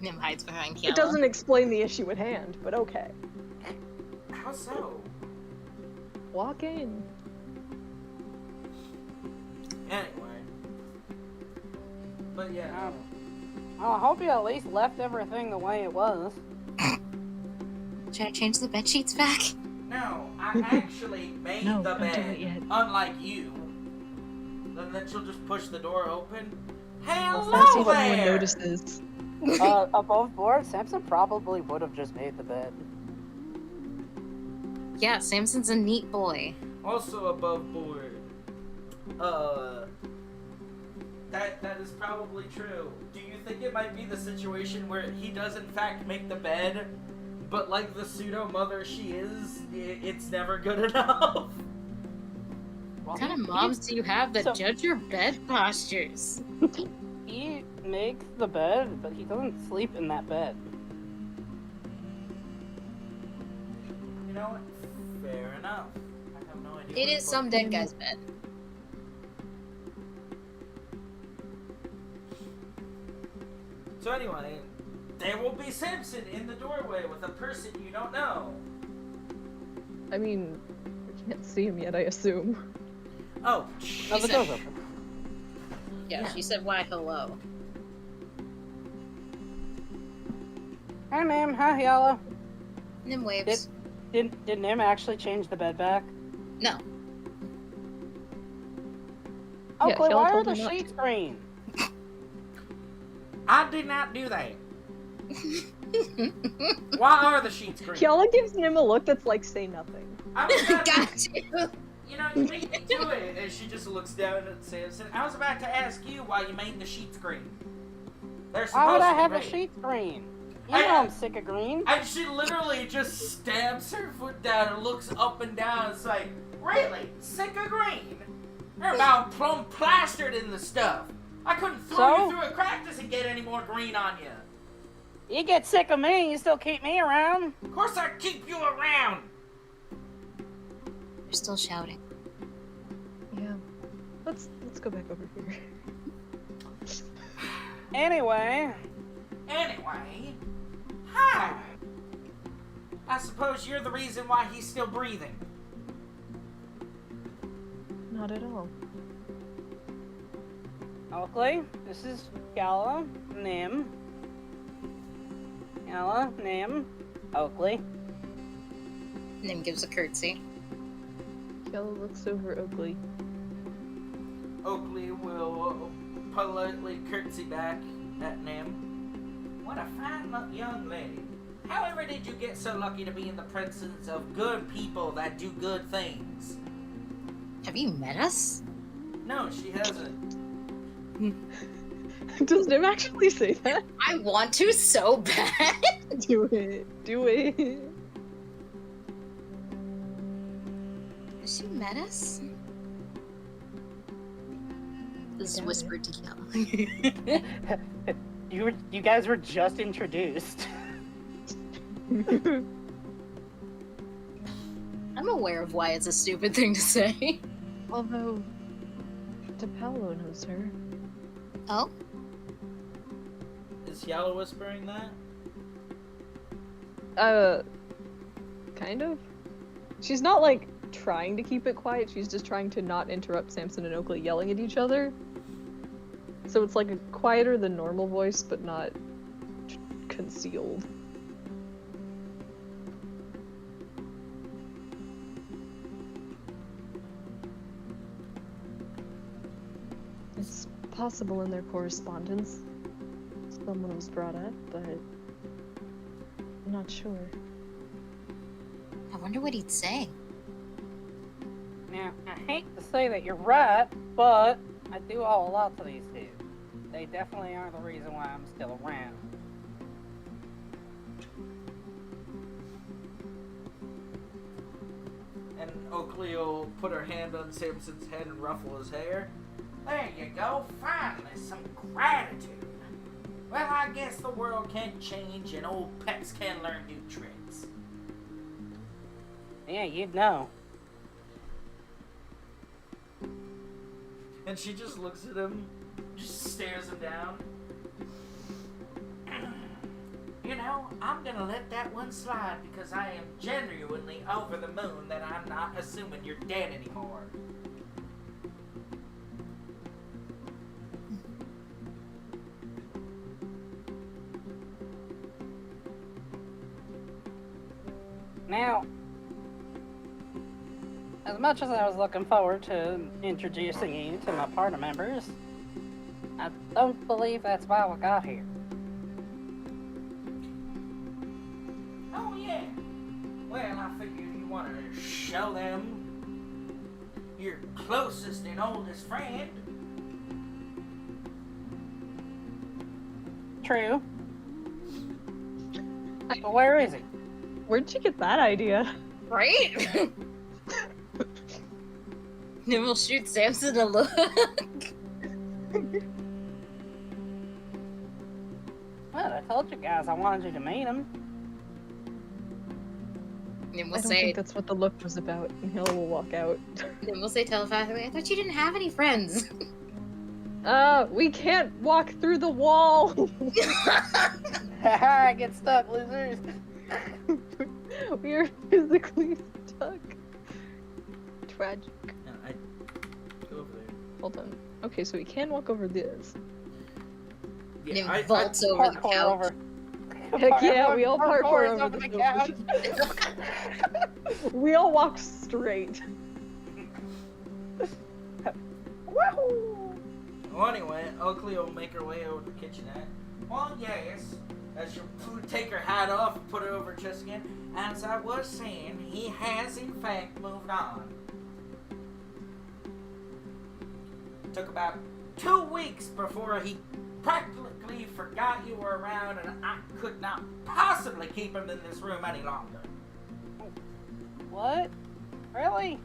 Nim hides behind It Yellow. doesn't explain the issue at hand, but okay. How so? Walk in. Anyway. But yeah. I hope you at least left everything the way it was. Should I change the bed sheets back? No, I actually made No, the don't do bed. it yet. Unlike you. And then she'll just push the door open. Let's Hello see if anyone there! notices. Above board, Samson probably would have just made the bed. Yeah, Samson's a neat boy. Also above board. That is probably true. Do you think it might be the situation where he does in fact make the bed, but like the pseudo mother she is, it's never good enough? What kind of moms do you have that judge your bed postures? He makes the bed, but he doesn't sleep in that bed. You know what? Fair enough. I have no idea. It is some dead guy's bed. So anyway, there will be Simpson in the doorway with a person you don't know. I mean, we can't see him yet, I assume. Oh, No, the door's open. Yeah, she said, why hello? Hi, ma'am. Hi, Yellow. Nim waves. Did Nim actually change the bed back? No. Oh, Yeah, Clay, Yellow why are told the him not sheets green? I did not do that. Why are the sheets green? Kiala gives Nim a look that's like, say nothing. I was about to, Got you. you know, you beat me to it. And she just looks down at Samson. I was about to ask you why you made the sheets green. They're supposed Why would I to be have the green. sheets green? You know I'm sick of green. And she literally just stamps her foot down and looks up and down. It's like, really? Sick of green? You're about plumb plastered in the stuff. I couldn't throw you through a crack to get any more green on you. You get sick of me, you still keep me around. Of course I keep you around. You're still shouting. Yeah. Let's go back over here. Anyway. Hi. I suppose you're the reason why he's still breathing. Not at all. Oakley, this is Yala, Nim. Yala, Nim, Oakley. Nim gives a curtsy. Kiala looks over Oakley. Oakley will politely curtsy back at Nim. What a fine young lady. However did you get so lucky to be in the presence of good people that do good things? Have you met us? No, she hasn't. Does Nim actually say that? I want to so bad. Do it. Do it. Has she met us? This is doubt whispered to Yellow. You guys were just introduced. I'm aware of why it's a stupid thing to say. Although, DePaolo knows her. Oh? Is Yellow whispering that? Kind of. She's not, like, trying to keep it quiet, she's just trying to not interrupt Samson and Oakley yelling at each other. So it's like a quieter than normal voice, but not concealed. It's possible in their correspondence someone was brought up, but I'm not sure. I wonder what he'd say. Now, I hate to say that you're right, but I do owe a lot to these two. They definitely are the reason why I'm still around. And Oakley will put her hand on Samson's head and ruffle his hair. There you go, finally some gratitude. Well, I guess the world can change and old pets can learn new tricks. Yeah, you'd know. And she just looks at him, just stares him down. I'm gonna let that one slide because I am genuinely over the moon that I'm not assuming you're dead anymore. Now, as much as I was looking forward to introducing you to my party members, I don't believe that's why we got here. Oh yeah. Well, I figured you wanted to show them your closest and oldest friend. True. But where is he? Where'd you get that idea? Right? Then we'll shoot Samson a look. Well, I told you guys I wanted you to meet him. Then I we'll don't say, think that's what the look was about. And Hill will walk out. then we'll say telepathically, I thought you didn't have any friends. We can't walk through the wall! Haha, get stuck, losers. We are physically stuck. Tragic. No, I go over there. Hold on. Okay, so we can walk over this. Then I vaults over the Parkour couch. over. Heck yeah, we all Parkour parkour over the couch. We all walk straight. Woohoo! Well, anyway, Oakley will make her way over to the kitchenette. Well, yes, as she'll take her hat off and put it over her chest again. As I was saying, he has in fact moved on. Took about 2 weeks before he practically forgot you were around, and I could not possibly keep him in this room any longer. What? Really?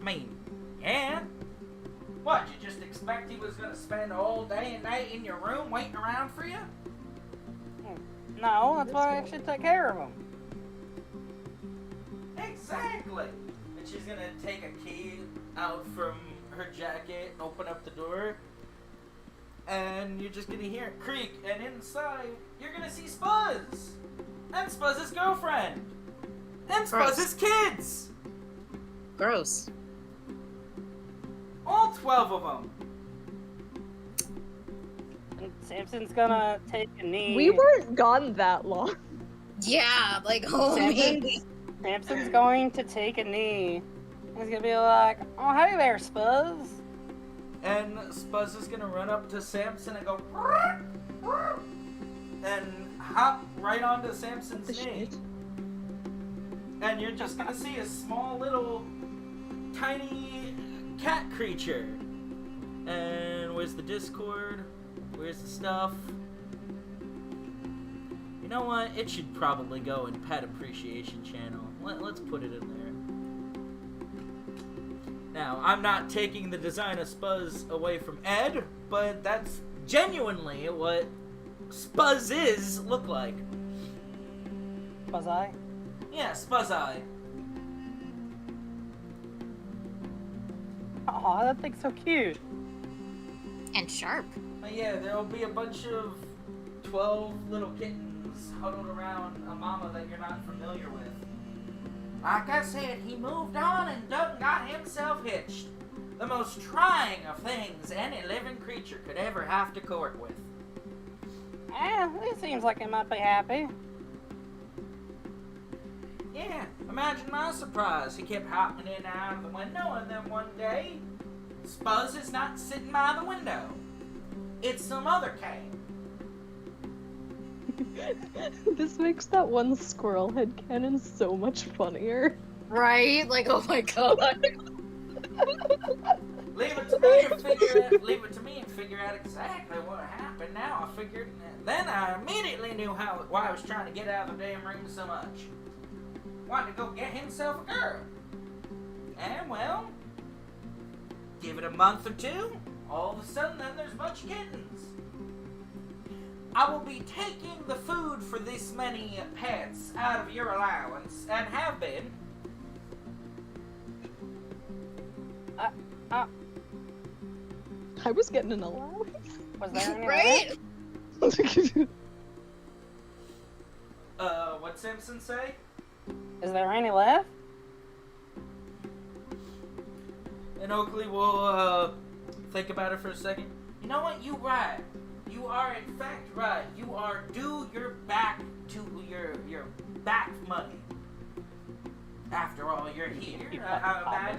I mean, yeah. What, you just expect he was gonna spend all day and night in your room waiting around for you? No, that's why I actually took care of him. Exactly. And she's gonna take a key out from her jacket and open up the door. And you're just gonna hear it creak, and inside, you're gonna see SPUZ! And SPUZ's girlfriend! And SPUZ's kids! Gross. All 12 of them! And Samson's gonna take a knee. We weren't gone that long. Yeah, like, oh man. Samson's going to take a knee. He's gonna be like, "Oh, hey there, SPUZ." And SPUZ is gonna run up to Samson and go, and hop right onto Samson's knee. And you're just gonna see a small little tiny cat creature. And where's the Discord? Where's the stuff? You know what? It should probably go in Pet Appreciation Channel. Let's put it in there. Now, I'm not taking the design of SPUZ away from Ed, but that's genuinely what SPUZ look like. Was I? Yeah, SPUZ. Aw, that thing's so cute. And sharp. Yeah, there'll be a bunch of 12 little kittens huddled around a mama that you're not familiar with. Like I said, he moved on and done got himself hitched. The most trying of things any living creature could ever have to court with. It seems like he might be happy. Yeah, imagine my surprise. He kept hopping in and out of the window, and then one day, SPUZ is not sitting by the window. It's some other cat. This makes that one squirrel head cannon so much funnier. Right? Like, oh my god. Leave it to me and figure out exactly what happened. Now I figured. Then I immediately knew why I was trying to get out of the damn room so much. Wanted to go get himself a girl. And well, give it a month or two, all of a sudden then there's a bunch of kittens. I will be taking the food for this many pets out of your allowance, and have been. I was getting an allowance. Was there any Right? What'd Simpson say? Is there any left? And Oakley will, think about it for a second. You know what? You right. You are in fact right. You are due your back to your back money. After all, you're here. I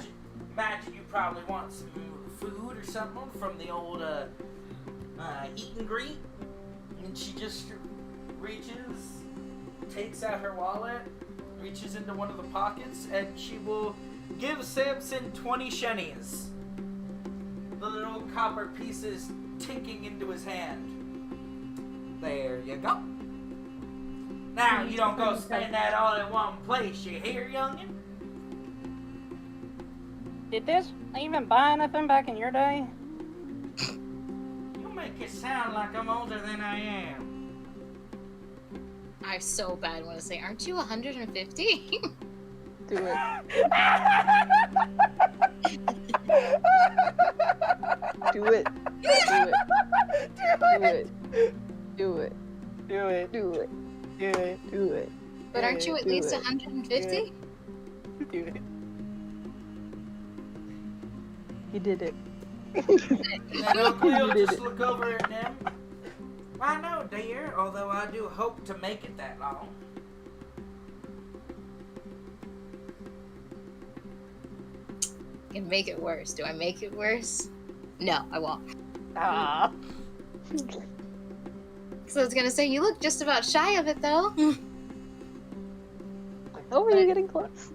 imagine you probably want some food or something from the old eat and greet. And she just reaches, takes out her wallet, reaches into one of the pockets, and she will give Samson 20 shennies. The little copper pieces tinking into his hand. There you go. Now you don't go spend that all in one place, you hear, youngin'? Did this even buy anything back in your day? You make it sound like I'm older than I am. I so bad want to say, aren't you 150? Do it. Do it. Do it. Do it. Do it. Do it. Do it. Do it. But aren't you at Do least it. 150? Do it. You did it. And Oakley will did just it. look over at them. Why no, dear, although I do hope to make it that long. I can make it worse. Do I make it worse? No, I won't. Ah. So I was gonna say, you look just about shy of it, though. Oh, are you getting close?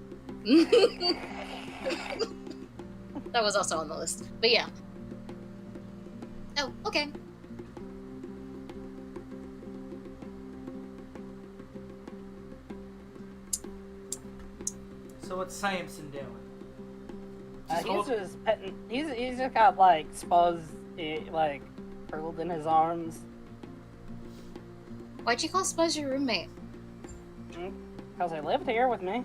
That was also on the list. But yeah. Oh, okay. So what's Samson doing? He's just petting. He's just got like SPUZ like curled in his arms. Why'd you call SPUZ your roommate? Because he lived here with me.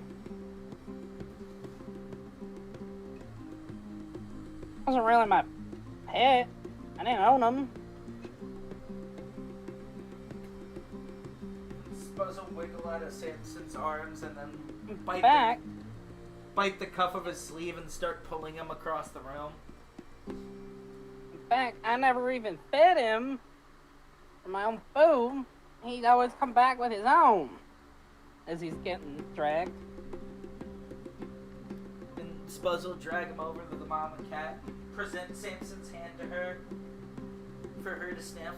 Wasn't really my pet. I didn't own him. SPUZ will wiggle out of Samson's arms and then bite the cuff of his sleeve and start pulling him across the room. In fact, I never even fed him for my own food. He'd always come back with his own as he's getting dragged. And SPUZ will drag him over to the mama cat, present Samson's hand to her for her to sniff.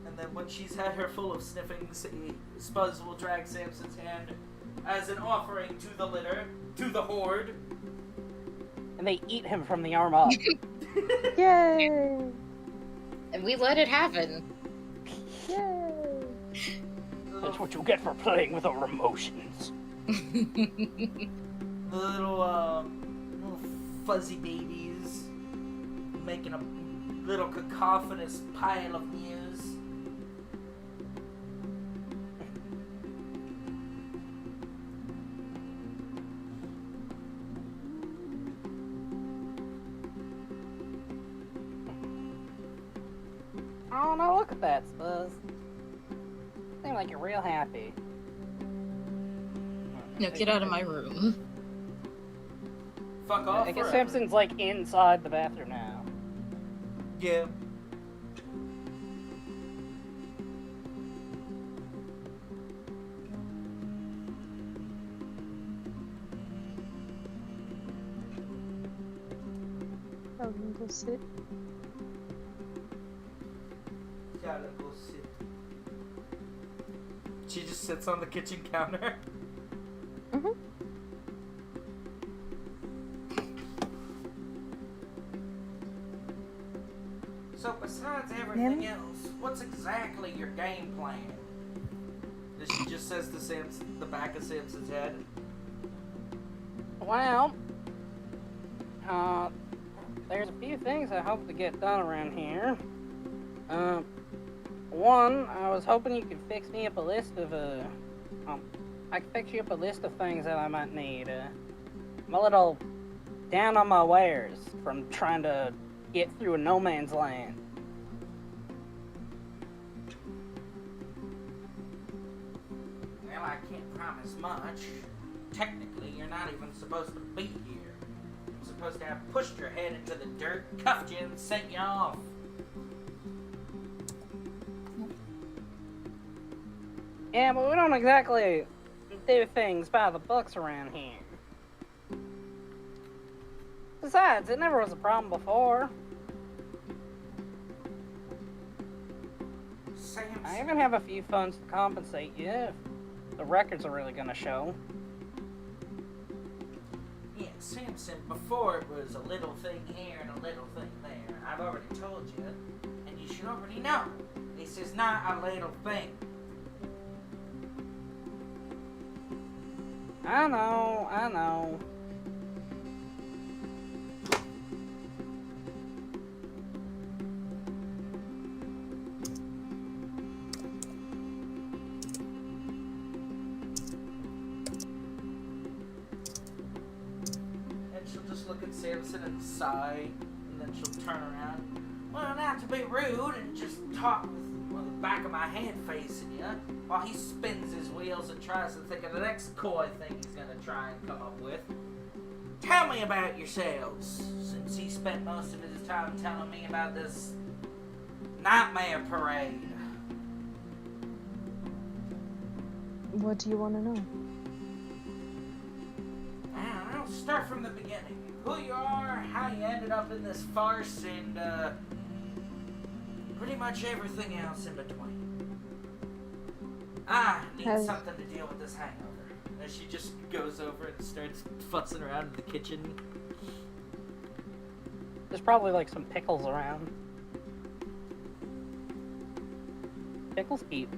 And then when she's had her full of sniffing, SPUZ will drag Samson's hand as an offering to the litter, to the horde. And they eat him from the arm up. Yay! And we let it happen. Yay! That's what you get for playing with our emotions. The little fuzzy babies making a little cacophonous pile of news. Oh no, look at that, SPUZ. Seem like you're real happy. No, get out of my room. Fuck off. I guess forever. Simpson's like inside the bathroom now. Yeah. I'm gonna go sit. Gotta go sit. She just sits on the kitchen counter. Mm-hmm. So besides everything else, what's exactly your game plan? That she just says to the back of Samson's head. Well, there's a few things I hope to get done around here. One, I was hoping you could fix me up a list of, I could fix you up a list of things that I might need. I'm a little down on my wares from trying to get through a no man's land. not as much. Technically, you're not even supposed to be here. I'm supposed to have pushed your head into the dirt, cuffed you, and sent you off. Yeah, but we don't exactly do things by the books around here. Besides, it never was a problem before. Samson. I even have a few funds to compensate you if the records are really gonna show. Yeah, Samson, before it was a little thing here and a little thing there. I've already told you, and you should already know. This is not a little thing. I know. And she'll just look at Samson and sigh, and then she'll turn around. Well, not to be rude and just talk with the back of my head facing you, while he spins his wheels and tries to think of the next coy thing he's gonna try and come up with. Tell me about yourselves, since he spent most of his time telling me about this nightmare parade. What do you want to know? I don't know, start from the beginning. Who you are, how you ended up in this farce, and pretty much everything else in between. I need something to deal with this hangover. And she just goes over and starts futzing around in the kitchen. There's probably like some pickles around. Pickles keep.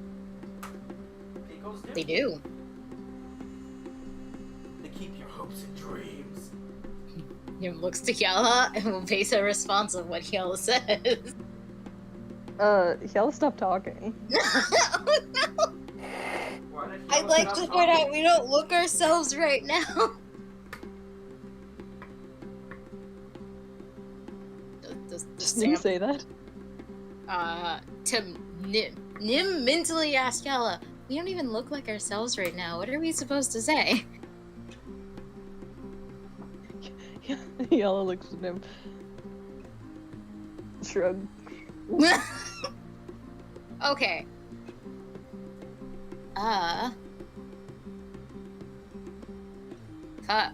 Pickles do? They do. They keep your hopes and dreams. He looks to Yella and will base a response on what Yella says. Yella, stop talking. Oh no! Why did I'd Yella like stop to point out talking? we don't look ourselves right now. Does Did you Sam, say that? to Nim mentally asked Yella, we don't even look like ourselves right now. What are we supposed to say? Yella looks at him. Shrug. Okay. Fuck.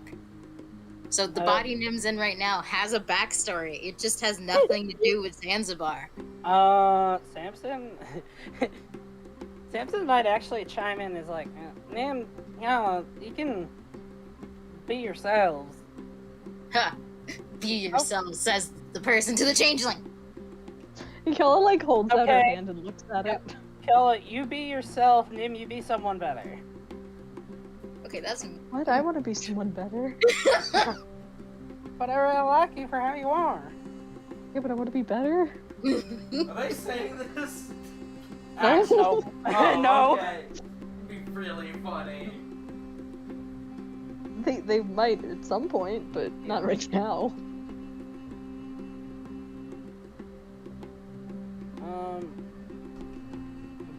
So the body Nim's in right now has a backstory. It just has nothing to do with Zanzibar. Samson? Samson might actually chime in as like, Nim, yeah, you can be yourselves. Huh. Be yourself, says the person to the changeling. Yella like holds out her Okay. hand and looks at it. Kella, you be yourself. Nim, you be someone better. Okay, that's... What? I want to be someone better. But I really like you for how you are. Yeah, but I want to be better. Are they saying this? No. No. Oh, No. Okay. It'd be really funny. They might at some point, but not right now.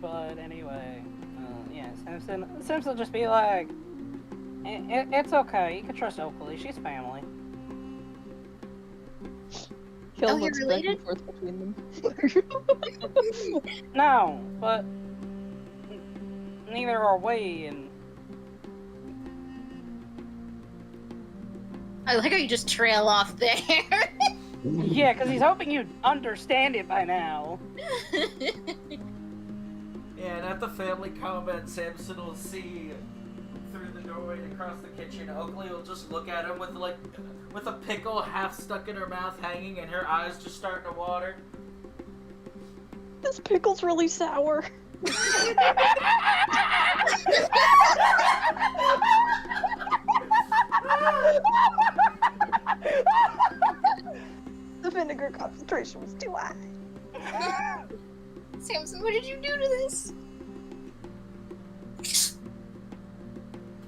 But anyway, yeah, Samson will just be like, it's okay, you can trust Oakley, she's family. Yella Oh, you're looks back related? and forth between them. No, but neither are we, and I like how you just trail off there. yeah, because he's hoping you'd understand it by now. Yeah, and at the family comment, Samson will see through the doorway across the kitchen. Oakley will just look at him with a pickle half stuck in her mouth hanging and her eyes just starting to water. This pickle's really sour. The vinegar concentration was too high. Samson, what did you do to this?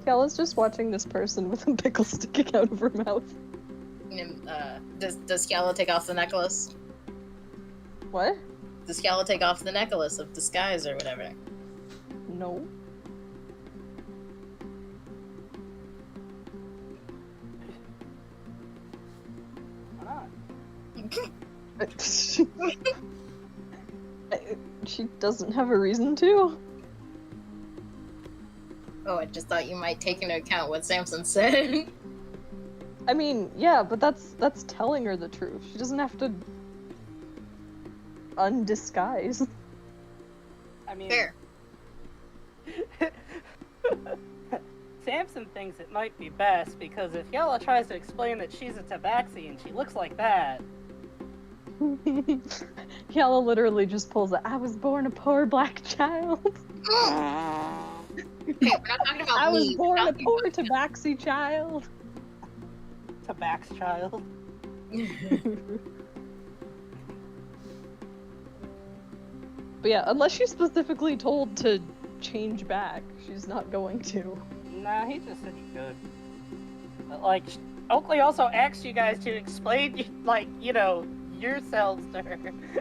Yella's just watching this person with a pickle sticking out of her mouth. Does Yella take off the necklace? What? Does Yella take off the necklace of disguise or whatever? No. She doesn't have a reason to. Oh, I just thought you might take into account what Samson said. I mean, yeah, but that's telling her the truth. She doesn't have to undisguise. I mean, Fair. Samson thinks it might be best because if Yella tries to explain that she's a tabaxi and she looks like that, Yella literally just pulls I was born a poor black child. Okay, we're not talking about I was me. born We're a talking poor about- tabaxi child. tabax child. But yeah, unless she's specifically told to change back, she's not going to. Nah, he just said he could. But, like, Oakley also asked you guys to explain, like, you know, yourselves to her,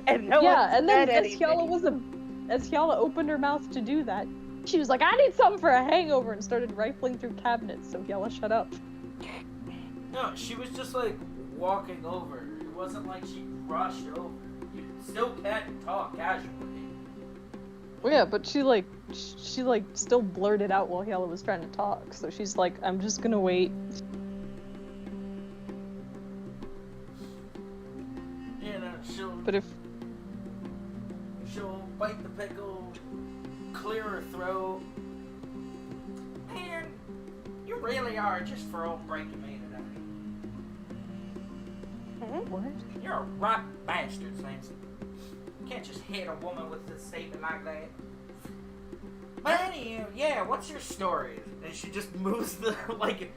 and no Yeah, one and then said anything. as Hyala opened her mouth to do that, she was like, I need something for a hangover, and started rifling through cabinets, so Hyala shut up. No, she was just like walking over. It wasn't like she rushed over. You still can't talk casually. Well, yeah, but she still blurted out while Hyala was trying to talk, so she's like, I'm just gonna wait. You know, But if she'll bite the pickle, clear her throat. Man, you really are just for old breaking me today. what? You're a rotten bastard, Samson. You can't just hit a woman with a statement like that. But anyway, yeah, what's your story? And she just moves the, like,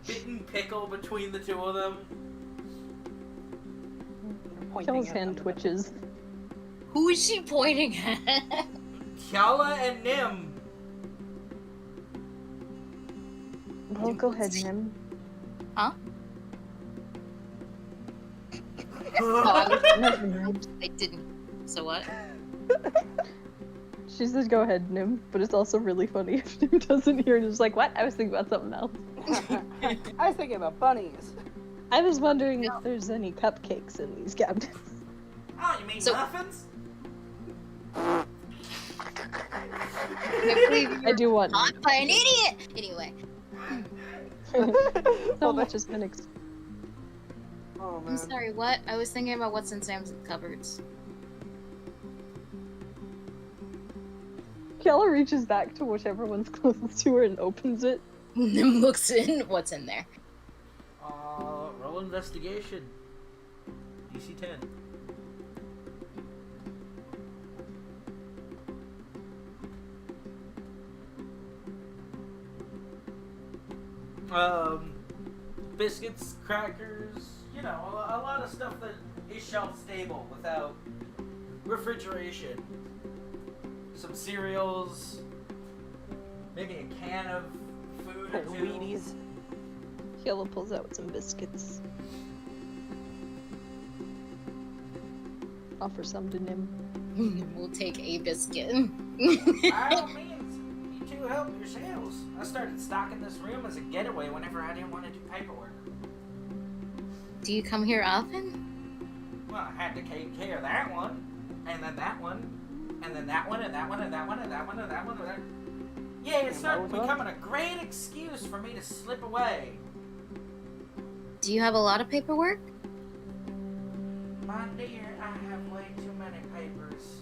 bitten pickle between the two of them. Pointing Hyala's at hand them. twitches. Who is she pointing at? Kyala and Nim. Well, go ahead, Nim. Huh? Oh, Never mind. I didn't. So what? She says go ahead, Nim, but it's also really funny if Nim doesn't hear and is like, what? I was thinking about something else. I was thinking about bunnies. I was wondering if there's any cupcakes in these cabinets. Oh, you mean So- muffins? I believe I do want caught by an idiot! Anyway, so much has been Oh I'm sorry, what? I was thinking about what's in Sam's cupboards. Kyala reaches back to whichever one's closest to her and opens it. Nim looks in what's in there. Roll investigation. DC 10. Biscuits, crackers, you know, a lot of stuff that is shelf stable without refrigeration. Some cereals, maybe a can of food or two. Wheaties. Kyala pulls out some biscuits. Offer some to Nim. We'll take a biscuit. By all means, you two help yourselves. I started stocking this room as a getaway whenever I didn't want to do paperwork. Do you come here often? Well, I had to take care of that one, and then that one, and then that one, and that one, and that one, and that one, and that one, and that. Yeah, it started becoming a great excuse for me to slip away. Do you have a lot of paperwork? My dear, I have way too many papers.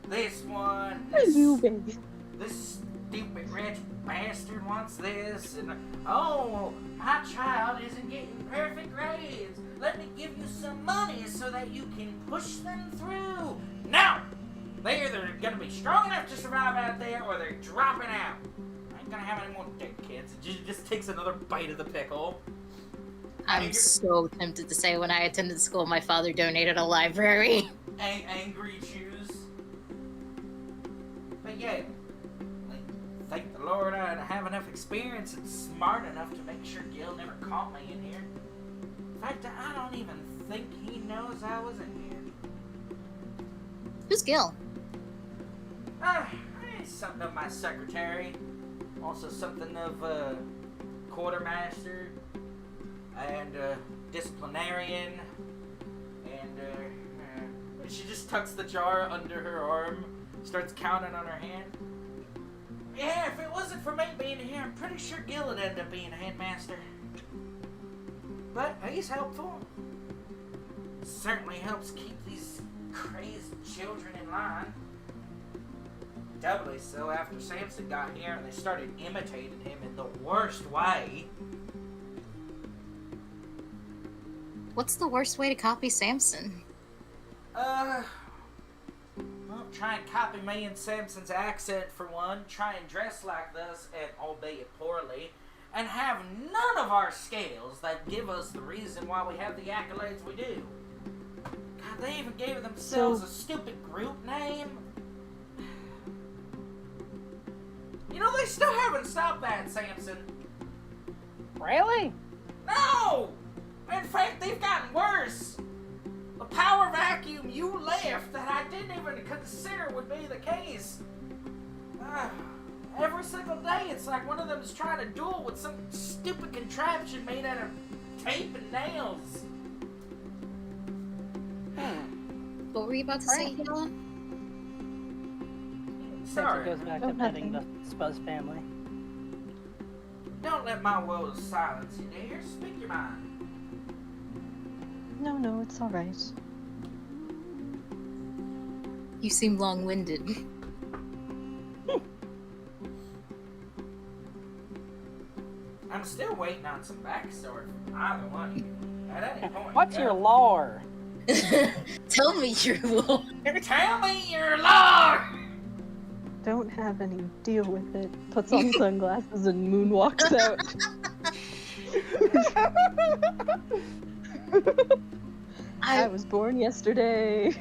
This one, I do, baby. this stupid rich bastard wants this, and oh, my child isn't getting perfect grades. Let me give you some money so that you can push them through. No! They're either gonna be strong enough to survive out there, or they're dropping out. I ain't gonna have any more dead kids. It just takes another bite of the pickle. I'm so tempted to say when I attended school, my father donated a library. Angry Jews. But yeah, like, thank the Lord I have enough experience and smart enough to make sure Gil never caught me in here. In fact, I don't even think he knows I was in here. Who's Gil? He's something of my secretary. Also something of a quartermaster. And disciplinarian. And she just tucks the jar under her arm, starts counting on her hand. Yeah, if it wasn't for me being here, I'm pretty sure Gil would end up being a headmaster. But he's helpful. Certainly helps keep these crazed children in line. Doubly so after Samson got here and they started imitating him in the worst way. What's the worst way to copy Samson? Well, try and copy me and Samson's accent for one, try and dress like this, and albeit poorly, and have none of our scales that give us the reason why we have the accolades we do. God, they even gave themselves a stupid group name. You know, they still haven't stopped that, Samson. Really? No! In fact, they've gotten worse. The power vacuum you left that I didn't even consider would be the case. Every single day, it's like one of them is trying to duel with some stupid contraption made out of tape and nails. What were you about to say, Hila? Sorry. Goes back to petting the SPUZ family. Don't let my woes silence you, dear. Speak your mind. No, it's alright. You seem long-winded. I'm still waiting on some backstory from either one of you. At any point. What's your lore? Tell me your lore. Tell me your lore! Don't have any, deal with it. Puts on sunglasses and moonwalks out. I was born yesterday.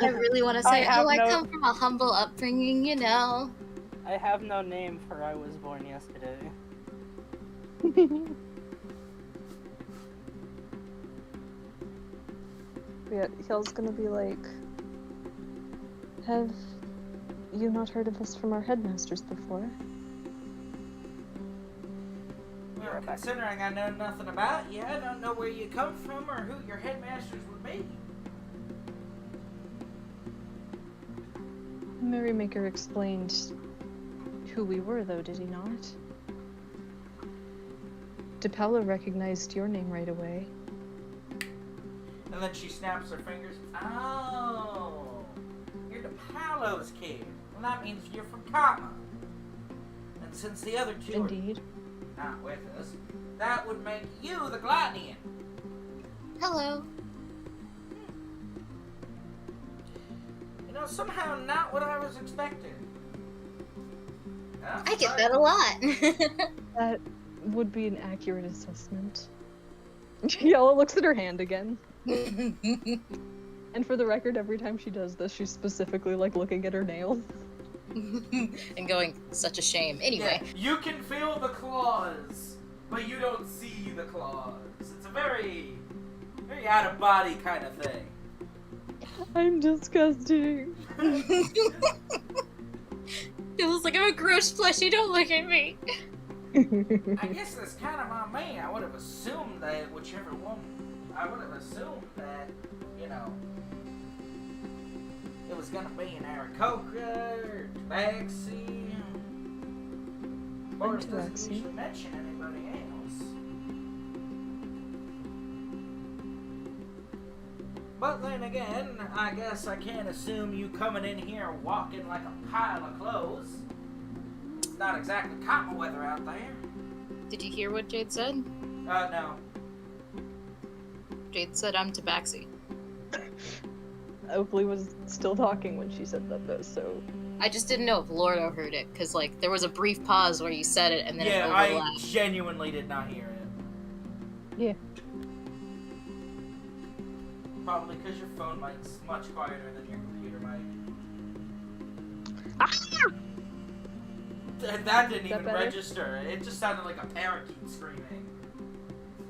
I really want to say, I no- come from a humble upbringing, you know. I have no name for I was born yesterday. Yeah, Hill's gonna be like, have you not heard of us from our headmasters before? Well, considering I know nothing about you, I don't know where you come from or who your headmasters would be. Merrymaker explained who we were, though, did he not? DePella recognized your name right away. And then she snaps her fingers. Oh, you're DePaulo's kid. Well, that means you're from Kama. And since the other two Indeed. are not with us, that would make you the Glotnian. Hello. You know, somehow not what I was expecting. I get that a lot. That would be an accurate assessment. Yella looks at her hand again. And for the record, every time she does this, she's specifically like looking at her nails. And going, such a shame. Anyway. Yeah, you can feel the claws, but you don't see the claws. It's a very, very out of body kind of thing. I'm disgusting. It was like, I'm a gross plushie, don't look at me. I guess that's kind of on me. I would have assumed that whichever one, I would have assumed that, you know, it was gonna be an Aarakocra or Tabaxi. Of course, doesn't Tabaxi. usually mention anybody else. But then again, I guess I can't assume you coming in here walking like a pile of clothes. It's not exactly cotton weather out there. Did you hear what Jade said? No. Jade said I'm Tabaxi. Oakley was still talking when she said that, though, so... I just didn't know if Lordo heard it, because, like, there was a brief pause where you said it, and then Yeah, it I overlapped. genuinely did not hear it. Yeah. Probably because your phone mic's much quieter than your computer mic. That didn't even better? register. It just sounded like a parakeet screaming.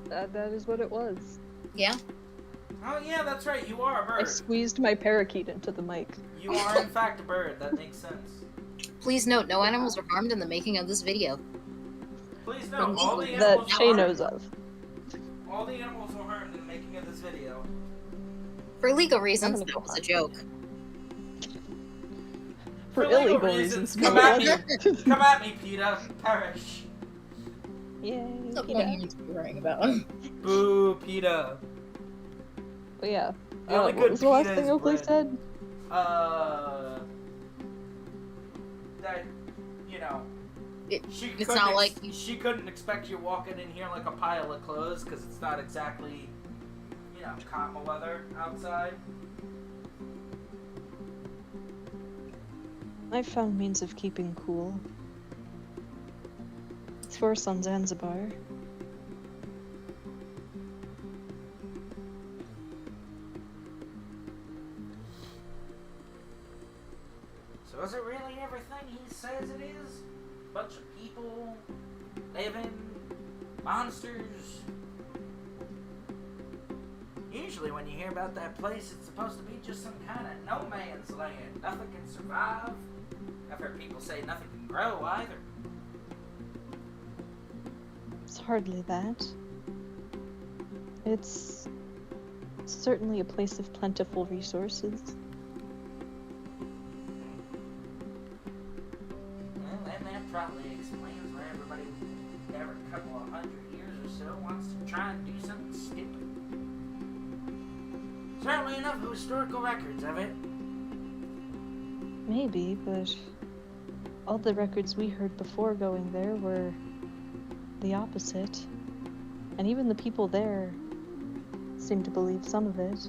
That is what it was. Yeah? Oh yeah, that's right. You are a I bird. squeezed my parakeet into the mic. You are in fact a bird. That makes sense. Please note, no animals were harmed in the making of this video. Please note, all the That animals Shay are, knows of. All the animals were harmed in the making of this video. For legal reasons, gonna that go was a hard. joke. For legal illegal reasons, reasons. come at me. Come at me, PETA. Perish. Yay. That's what PETA. you need to be worrying about. Boo, PETA. But yeah. The only What good was the last PETA thing is Oakley bread. said? That, you know, It's couldn't not like she couldn't expect you walking in here like a pile of clothes because it's not exactly, you know, cotton weather outside. I've found means of keeping cool. It's worse on Zanzibar. So is it really everything he says it is? Bunch of people, living, monsters. Usually when you hear about that place, it's supposed to be just some kind of no man's land. Nothing can survive. I've heard people say nothing can grow either. It's hardly that. It's certainly a place of plentiful resources. Well, then that probably explains why everybody every couple of 100 years or so wants to try and do something stupid. Certainly enough historical records of it. Maybe, but all the records we heard before going there were the opposite. And even the people there seem to believe some of it.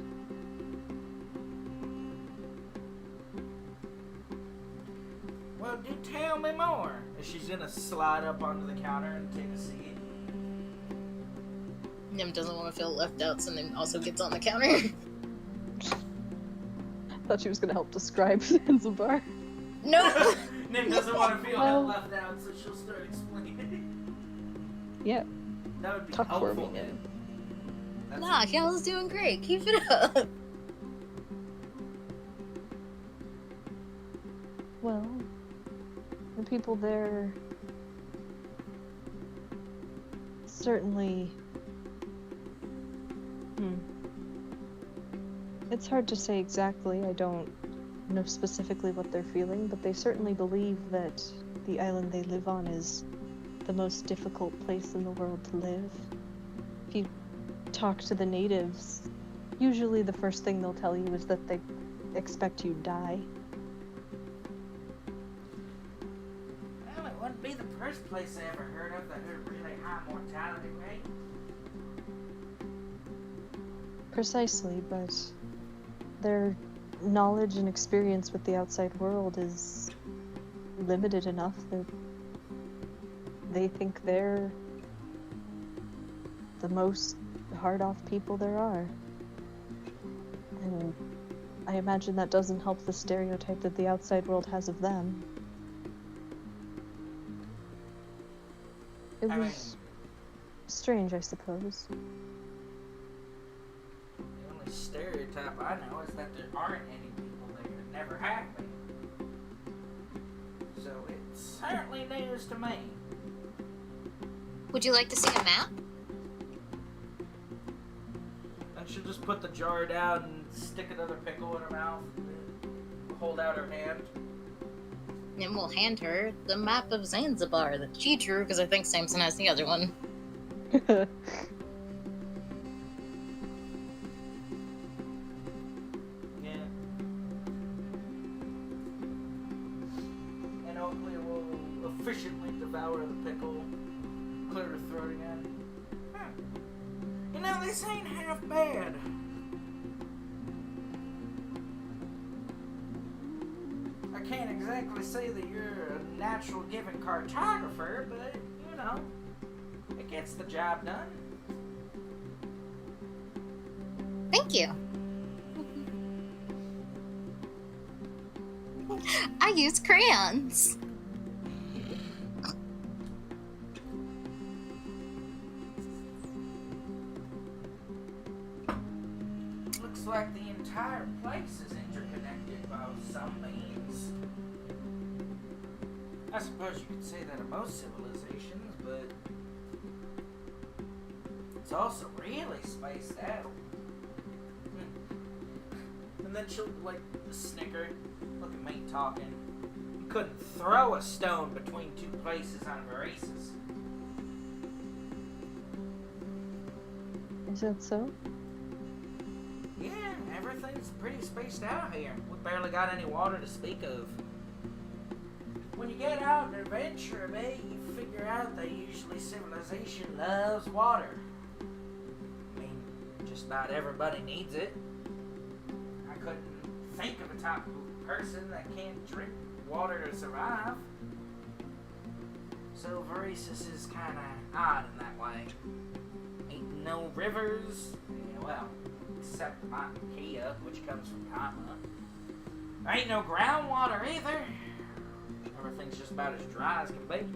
Well, do tell me more. She's gonna slide up onto the counter and take a seat. Nim doesn't want to feel left out, so Nim also gets on the counter. Thought she was gonna help describe Zanzibar. No. Nim doesn't want to feel Well- left out, so she'll start explaining. Yeah, That would be talk for helpful. me. That's Nah, y'all's doing great. Keep it up. Well, the people there certainly. It's hard to say exactly. I don't know specifically what they're feeling, but they certainly believe that the island they live on is the most difficult place in the world to live. If you talk to the natives, usually the first thing they'll tell you is that they expect you to die. Well, it wouldn't be the first place I ever heard of that had a really high mortality rate. Precisely, but their knowledge and experience with the outside world is limited enough that they think they're the most hard-off people there are. And I imagine that doesn't help the stereotype that the outside world has of them. It I was strange, I suppose. The only stereotype I know is that there aren't any people there that never have been. So it's certainly news to me. Would you like to see a map? And she'll just put the jar down and stick another pickle in her mouth and hold out her hand. Nim will hand her the map of Zanzibar that she drew, because I think Samson has the other one. Yeah. And Oakley will efficiently devour the pickle, clear her throat again. You know, this ain't half bad. I can't exactly say that you're a natural given cartographer, but, you know, it gets the job done. Thank you. I use crayons. Looks like the entire place is interconnected by some means. I suppose you could say that of most civilizations, but it's also really spaced out. And then she'll, like, snicker. Look at me talking. You couldn't throw a stone between two places on Veraces. Is that so? Yeah, everything's pretty spaced out here. We barely got any water to speak of. When you get out and adventure a bit, you figure out that usually civilization loves water. I mean, just about everybody needs it. I couldn't think of a type of person that can't drink water to survive. So Veraces is kinda odd in that way. Ain't no rivers, yeah, well, except Mount Kia, which comes from Kama. There ain't no groundwater either. Everything's just about as dry as can be.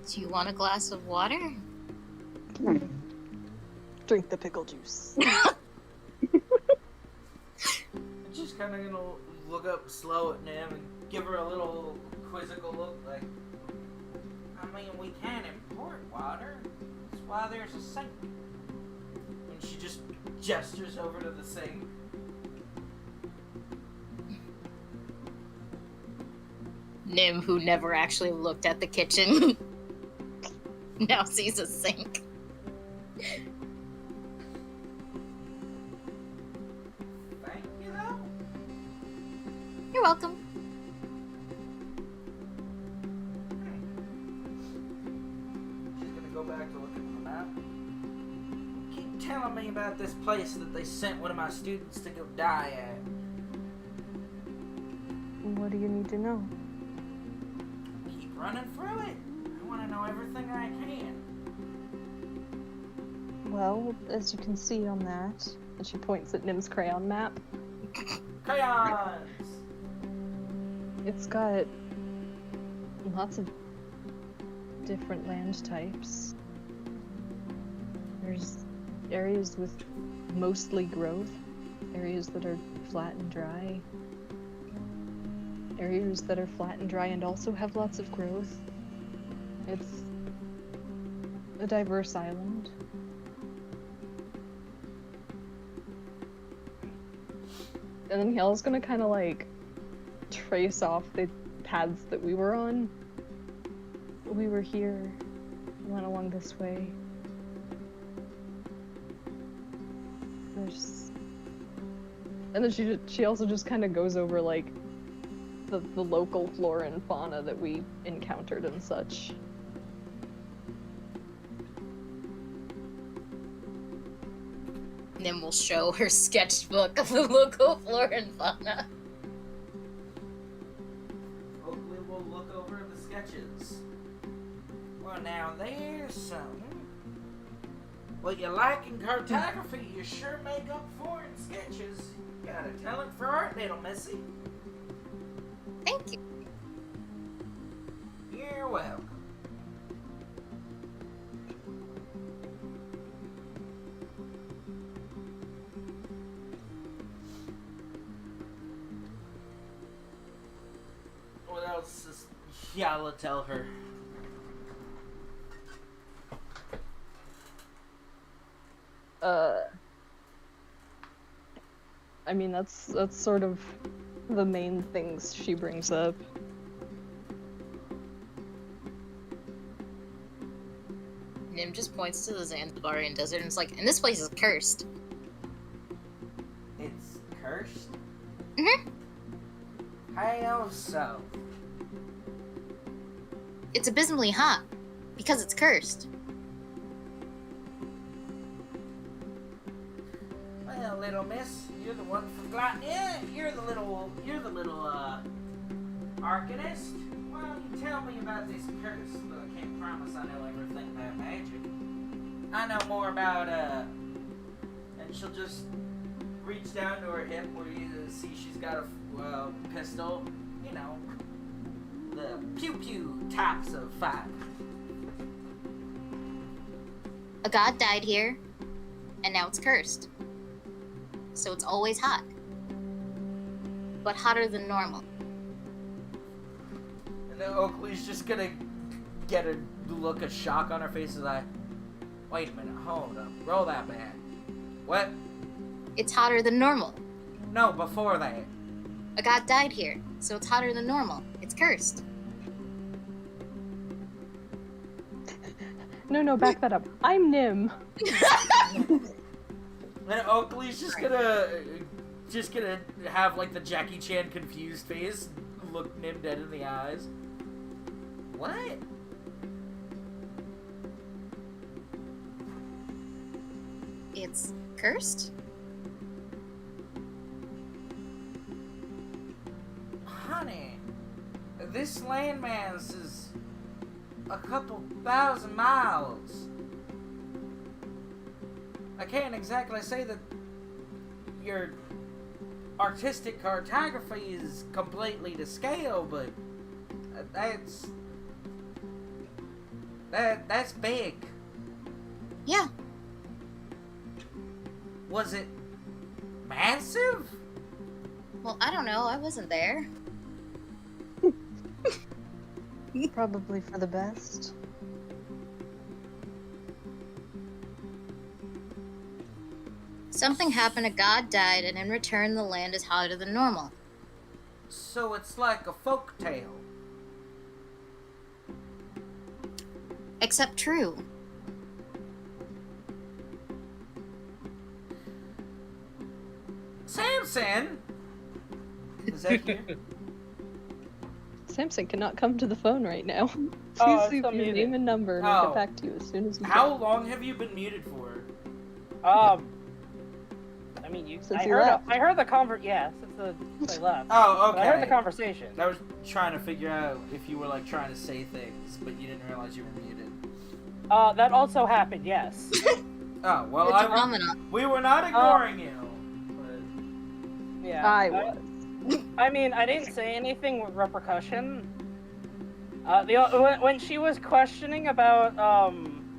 Do you want a glass of water? Drink the pickle juice. I'm just kind of gonna look up slow at Nim and give her a little quizzical look like, I mean, we can import water. That's why there's a sink. And she just gestures over to the sink. Nim, who never actually looked at the kitchen, now sees a sink. Thank you, though. You're welcome. She's gonna go back to look at the map. Keep telling me about this place that they sent one of my students to go die at. What do you need to know? Keep running through it. I want to know everything I can. Well, as you can see on that, and she points at Nim's crayon map, Crayons! it's got lots of different land types. There's areas with mostly growth, areas that are flat and dry, areas that are flat and dry and also have lots of growth. It's a diverse island. And then Hale's gonna kind of like trace off the paths that we were on. We were here, went along this way. And then she also just kind of goes over like the local flora and fauna that we encountered and such. And then we'll show her sketchbook of the local flora and fauna. Hopefully we'll look over the sketches. Well, now there's some. What you like in cartography, you sure make up for in sketches. Got a talent for art, little missy. Thank you. You're welcome. What else does Yala tell her? I mean, that's sort of the main things she brings up. Nim just points to the Zanzibarian desert and it's like, and this place is cursed. It's cursed? Mm-hmm. How so? It's abysmally hot because it's cursed. Well, little miss, you're the one from Glutton. Yeah, you're the little arcanist. Well, you tell me about this curse, but I can't promise I know everything about magic. I know more about, and she'll just reach down to her hip where you see she's got a pistol, you know, the pew-pew types of fire. A god died here, and now it's cursed. So it's always hot. But hotter than normal. And then Oakley's just gonna get a look of shock on her face as Wait a minute, hold up. Roll that back. What? It's hotter than normal. No, before that. A god died here, so it's hotter than normal. It's cursed. No, back that up. I'm Nim. Then Oakley's just gonna have like the Jackie Chan confused face, look Nim dead in the eyes. What? It's cursed? Honey, this landmass is a couple thousand miles. I can't exactly say that your artistic cartography is completely to scale, but that's big. Yeah. Was it massive? Well, I don't know. I wasn't there. Probably for the best. Something happened, a god died, and in return the land is hotter than normal. So it's like a folk tale. Except true. Samson! Is that you? Samson cannot come to the phone right now. Oh, Please leave it's your muted. name and number and I'll Oh. get back to you as soon as we How can. long have you been muted for? I mean, Since I he heard. left. I heard the since they left. Oh, But I heard the okay. conversation. I was trying to figure out if you were like trying to say things, but you didn't realize you were muted. That also happened. Yes. Oh, well, It's a phenomenon. we were not ignoring you. But Yeah. I was. I mean, I didn't say anything with repercussion. When she was questioning about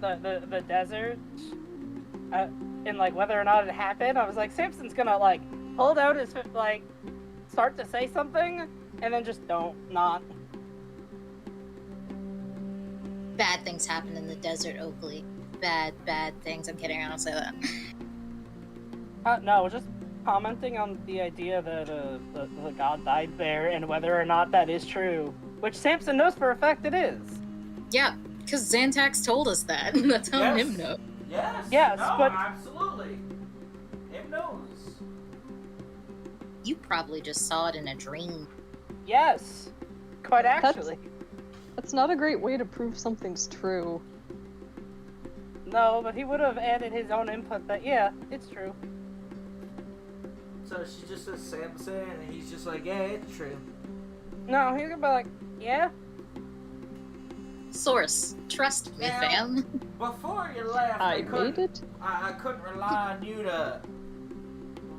the desert, and like whether or not it happened, I was like, Samson's gonna like hold out his like start to say something, and then just not. Bad things happen in the desert, Oakley. Bad things. I'm kidding, I don't say that. No, just commenting on the idea that the god died there and whether or not that is true, which Samson knows for a fact it is. Yeah, because Xantax told us that. That's how Yes. Nim knows. yes, no, but- absolutely. Him knows. You probably just saw it in a dream. Yes, quite That's- actually. That's not a great way to prove something's true. No, but he would have added his own input that, yeah, it's true. So she just says Samson, and he's just like, yeah, it's true. No, he's gonna be like, yeah? Source, trust me, Yeah. fam. Before you left, I made it. I couldn't rely on you to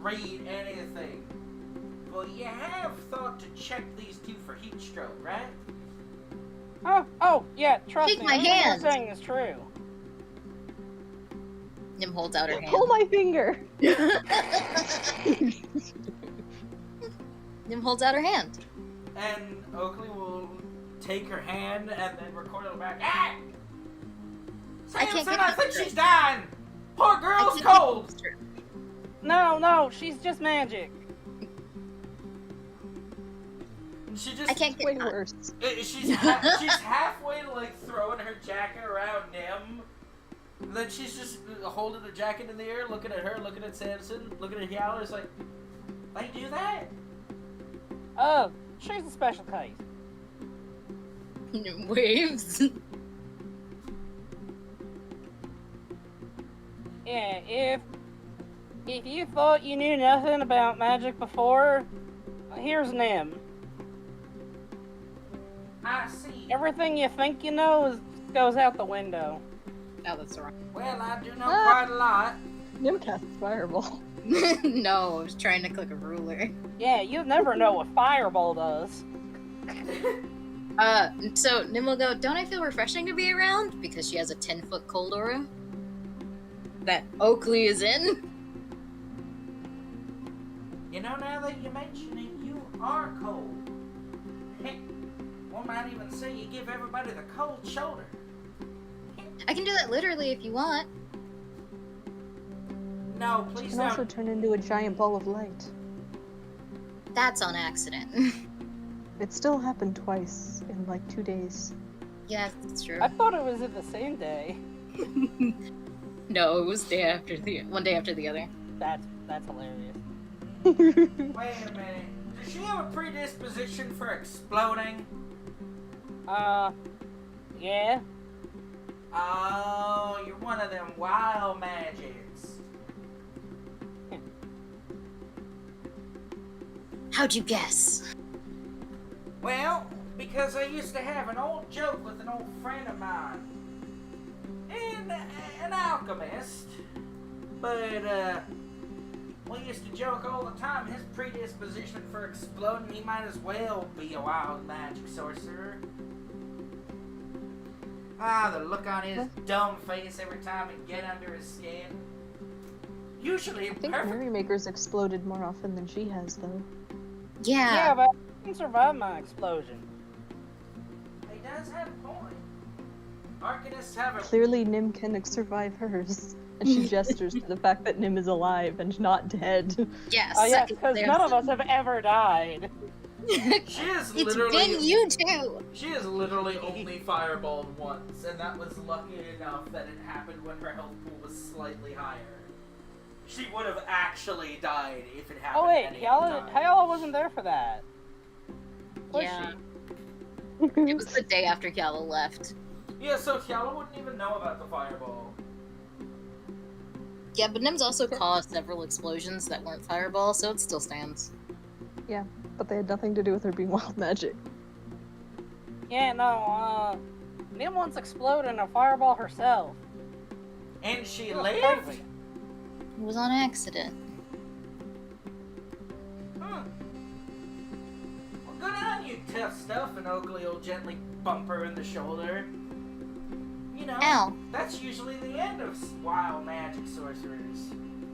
read anything. But you have thought to check these two for heat stroke, right? Oh, yeah, trust Take me, my everything hand. you're saying is true. Nim holds out her hand. Pull my finger. Nim holds out her hand. And Oakley will take her hand and then record it back. Ah! I can't Samson, get I this think straight. she's dying. Poor I girl's can't cold. keep this straight. No, she's just magic. She just I can't Way get. worse. she's halfway to like throwing her jacket around Nim. And then she's just holding the jacket in the air, looking at her, looking at Samson, looking at Yowler. It's like, they do that? She's a special case. Nim waves. Yeah, if you thought you knew nothing about magic before, here's Nim. I see. Everything you think you know goes out the window. Oh, that's wrong. Well, I do know quite a lot. Nim casts fireball. No, I was trying to click a ruler. Yeah, you'll never know what Fireball does. So Nim will go, don't I feel refreshing to be around? Because she has a 10-foot cold aura. That Oakley is in. You know, now that you mention it, you are cold. Heck, one might even say you give everybody the cold shoulder. I can do that literally if you want. No, She please can also don't. turn into a giant ball of light. That's on accident. It still happened twice in like 2 days. Yeah, that's true. I thought it was in the same day. No, it was one day after the other. That's hilarious. Wait a minute. Does she have a predisposition for exploding? Yeah. Oh, you're one of them wild magics. How'd you guess? Well, because I used to have an old joke with an old friend of mine. And an alchemist. But, we used to joke all the time, his predisposition for exploding, he might as well be a wild magic sorcerer. Ah, the look on his dumb face every time it get under his skin. Usually I think perfect. Merrymaker's exploded more often than she has, though. Yeah. Yeah, but I can survive my explosion. He does have a point. Arcanists have a... Clearly, Nim can survive hers. And she gestures to the fact that Nim is alive and not dead. Yes. Oh yeah, because none of us have ever died. She is It's literally... been you two. She has literally only fireballed once, and that was lucky enough that it happened when her health pool was slightly higher. She would have actually died if it happened. Oh wait, any other time. Hyala wasn't there for that. Was Yeah. she? It was the day after Yala left. Yeah, so Tiala wouldn't even know about the fireball. Yeah, but Nim's also caused several explosions that weren't fireball, so it still stands. Yeah, but they had nothing to do with her being wild magic. Yeah, no, Nim once exploded in a fireball herself. And she It was lived? crazy. It was on accident. Well, good on you, tough stuff, and Oakley will gently bump her in the shoulder. You know, Ow. that's usually the end of wild magic sorcerers.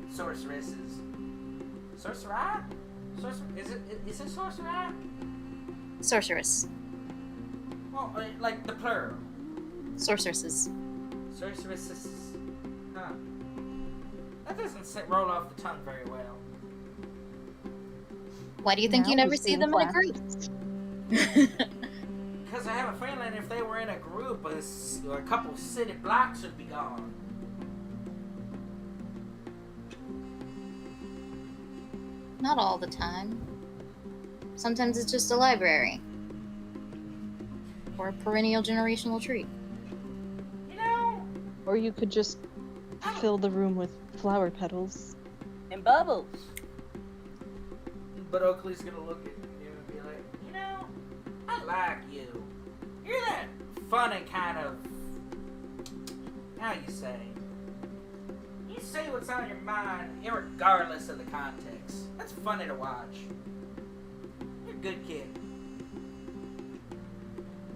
Sorceresses. Sorcerer? Is it sorcerer? Sorceress. Well, like the plural. Sorceresses. Sorceresses. Huh. That doesn't roll off the tongue very well. Why do you think Now you never who's see being them in a group? Because I have a feeling if they were in a group, a couple city blocks would be gone. Not all the time. Sometimes it's just a library. Or a perennial generational tree. You know, Or you could just fill the room with flower petals. And bubbles. but Oakley's gonna look at you and be like, you know, I like you. You're that funny kind of, how you say? You say what's on your mind, irregardless of the context. That's funny to watch. You're a good kid.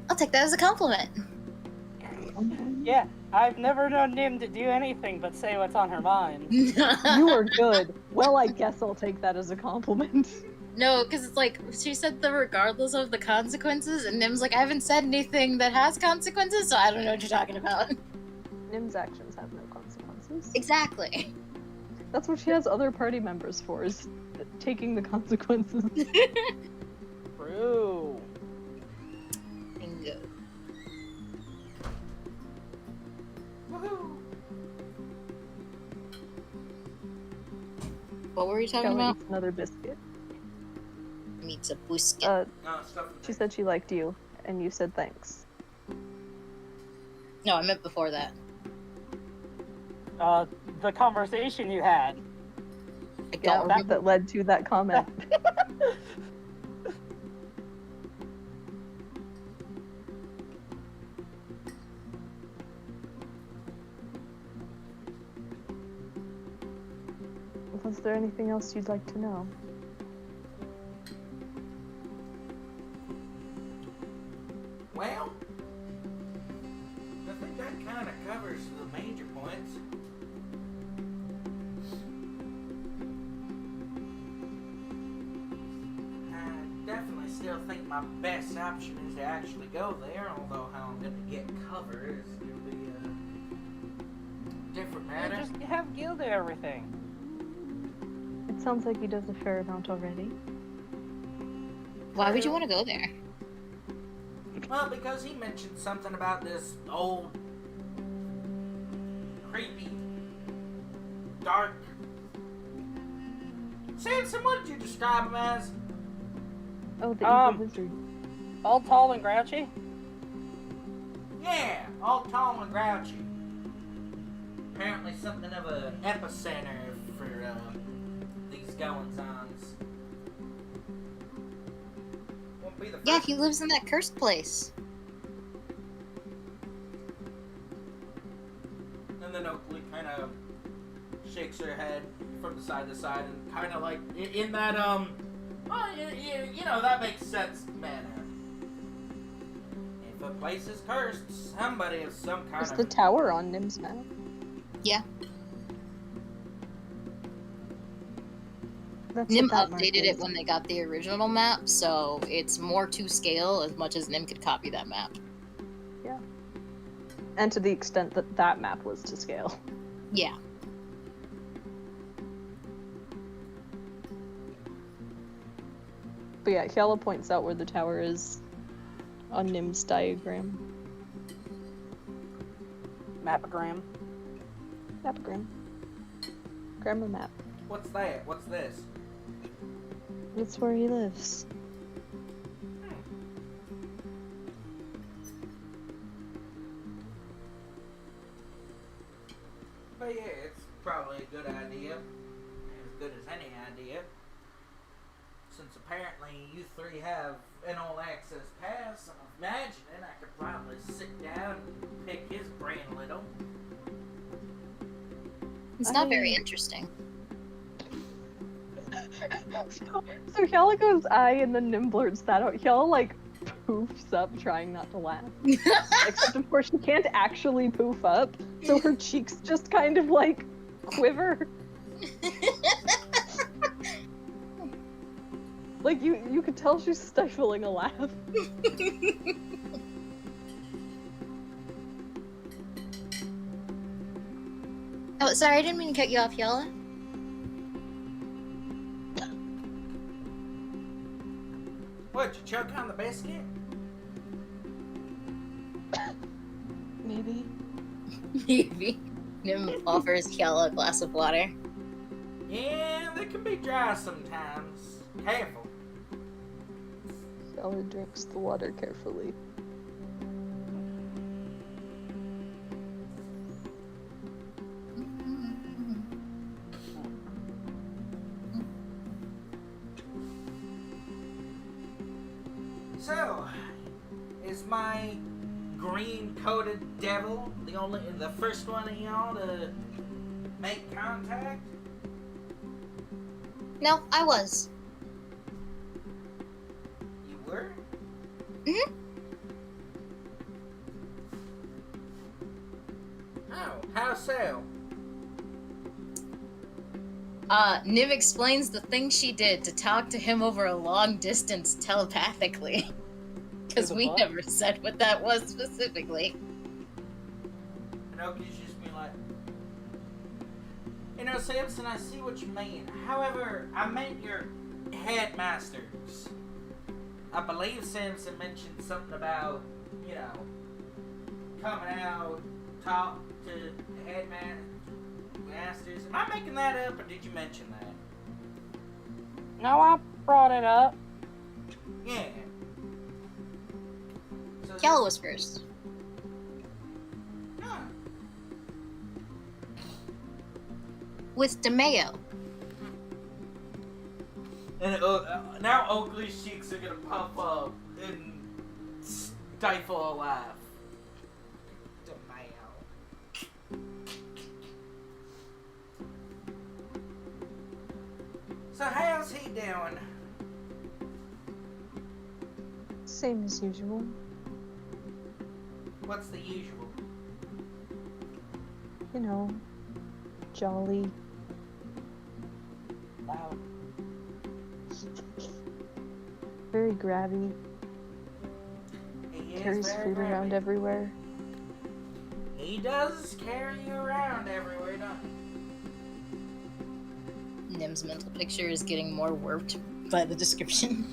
I'll take that as a compliment. Yeah, I've never known Nim to do anything but say what's on her mind. You are good. Well, I guess I'll take that as a compliment. No, because it's like, she said the regardless of the consequences, and Nim's like, I haven't said anything that has consequences, so I don't know what you're talking about. Nim's actions have no consequences. Exactly. That's what she has other party members for, is taking the consequences. True. Bingo. Woohoo! What were you talking Kelly about? eats another biscuit. Meets a biscuit. No, stuff in She there. said she liked you, and you said thanks. No, I meant before that. The conversation you had. I Yeah, don't remember. that led to that comment. Was there anything else you'd like to know? Well, I think that kind of covers the major points. I definitely still think my best option is to actually go there, although how I'm going to get cover is going to be a different You matter. just have Gil do everything. sounds like he does a fair amount already. Why would you want to go there? Well, because he mentioned something about this old, creepy, dark... Samson, what did you describe him as? Oh, the evil wizard. All tall and grouchy? Yeah, all tall and grouchy. Apparently something of an epicenter for these goings-ons. Won't be the first. Yeah, he lives in that cursed place. And then Oakley kind of shakes her head from side to side and kind of like in that well, you know, that makes sense manner. If a place is cursed, somebody is some kind Is of... the tower on Nim's map? Yeah. That's Nim what that mark updated is. it when they got the original map, so it's more to scale as much as Nim could copy that map. Yeah. And to the extent that that map was to scale. Yeah. But yeah, Kiala points out where the tower is on Nim's diagram. Mapogram. Mapogram. Grammar map. What's that? What's this? It's where he lives. But yeah, it's probably a good idea. As good as any idea. Since apparently you three have an all-access pass, I'm imagining I could probably sit down and pick his brain a little. It's not very interesting. So Kiala goes aye and then Nim blurts that out. Kiala like poofs up trying not to laugh. Except of course she can't actually poof up, so her cheeks just kind of like quiver. Like you could tell she's stifling a laugh. Oh, sorry, I didn't mean to cut you off, Yala. What, you choke on the biscuit? Maybe. Maybe. Nim offers Yala a glass of water. Yeah, they can be dry sometimes. Careful. Kiala drinks the water carefully. So, is my green-coated devil the first one of y'all to make contact? No, I was. You were? Mm-hmm. Oh, how so? Nim explains the thing she did to talk to him over a long distance telepathically. Because we What? never said what that was specifically. And Oki's just being like, you know, Samson, I see what you mean. However, I meant your headmasters. I believe Samson mentioned something about, you know, coming out, talk to the headmasters. Am I making that up, or did you mention that? No, I brought it up. Yeah. So Yala was first. Huh. With DeMayo. And now Oakley's cheeks are gonna puff up and stifle a laugh. So how's he doing? Same as usual. What's the usual? You know, jolly. Wow. Very grabby. He is Carries very food around grabby. everywhere. He does carry you around everywhere, don't he? Nim's mental picture is getting more warped by the description.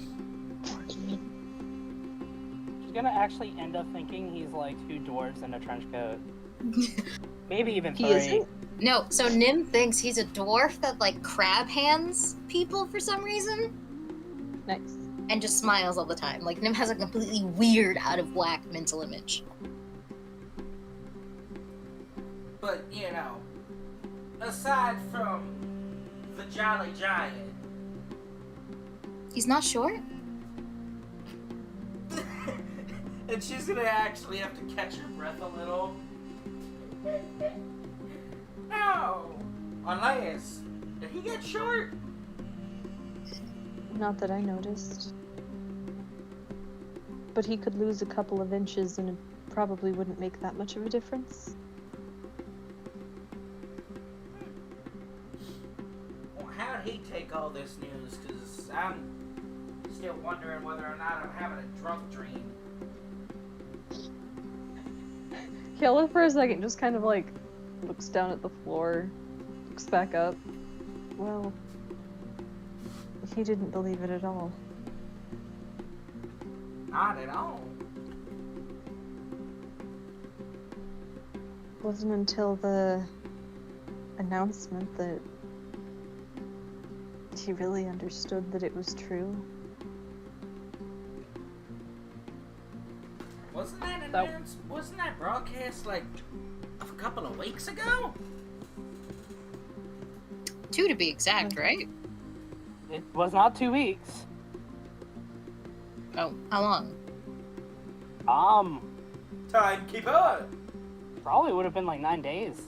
She's gonna actually end up thinking he's like 2 dwarves in a trench coat. Maybe even 3. He isn't? No, so Nim thinks he's a dwarf that like crab hands people for some reason, Nice. and just smiles all the time. Like Nim has a completely weird, out of whack mental image. But, you know, aside from the Jolly Giant, He's not short. and she's gonna actually have to catch her breath a little. No! Unless, did he get short? Not that I noticed. But he could lose a couple of inches and it probably wouldn't make that much of a difference. Well, how'd he take all this news? Because I'm still wondering whether or not I'm having a drunk dream. Kayla for a second just kind of like looks down at the floor, looks back up. Well, he didn't believe it at all. Not at all. It wasn't until the announcement that he really understood that it was true. Wasn't that That- announced? Wasn't that broadcast like a couple of weeks ago? 2 to be exact, right? It was not 2 weeks. Oh, how long? Timekeeper! Probably would have been like 9 days.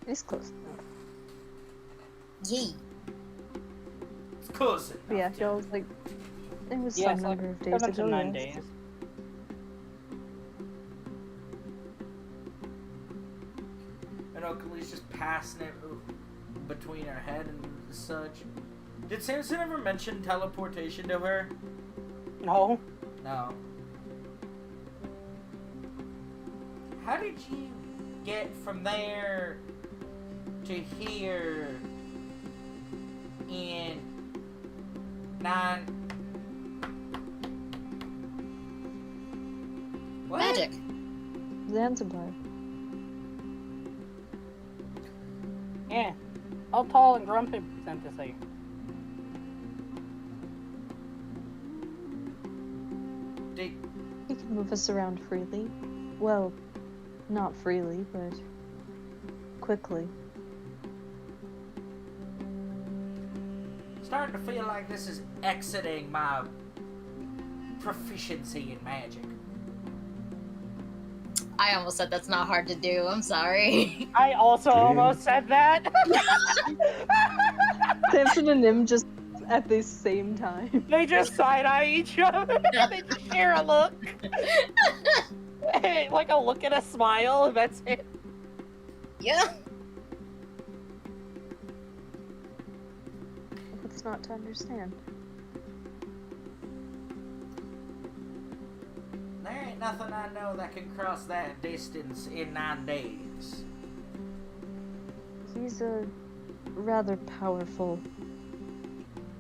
It's close enough. Yee. It's close enough. But yeah, Kayla's like, it was Yeah, some it's like number of days 7 to ago. 9 yes. days. And Oakley's just passing it between her head and such. Did Samson ever mention teleportation to her? No. No. How did you get from there to here in 9? What? Magic. Zanzibar. Yeah. How tall and grumpy sent to say. Did, He can move us around freely. Well, not freely, but quickly. starting to feel like this is exiting my proficiency in magic. I almost said that's not hard to do. I'm sorry. I also almost said that. Samson and Nim just at the same time. They just side-eye each other. They just share a look. Like a look and a smile, and that's it. Yeah. What's not to understand? There ain't nothing I know that can cross that distance in 9 days. He's a rather powerful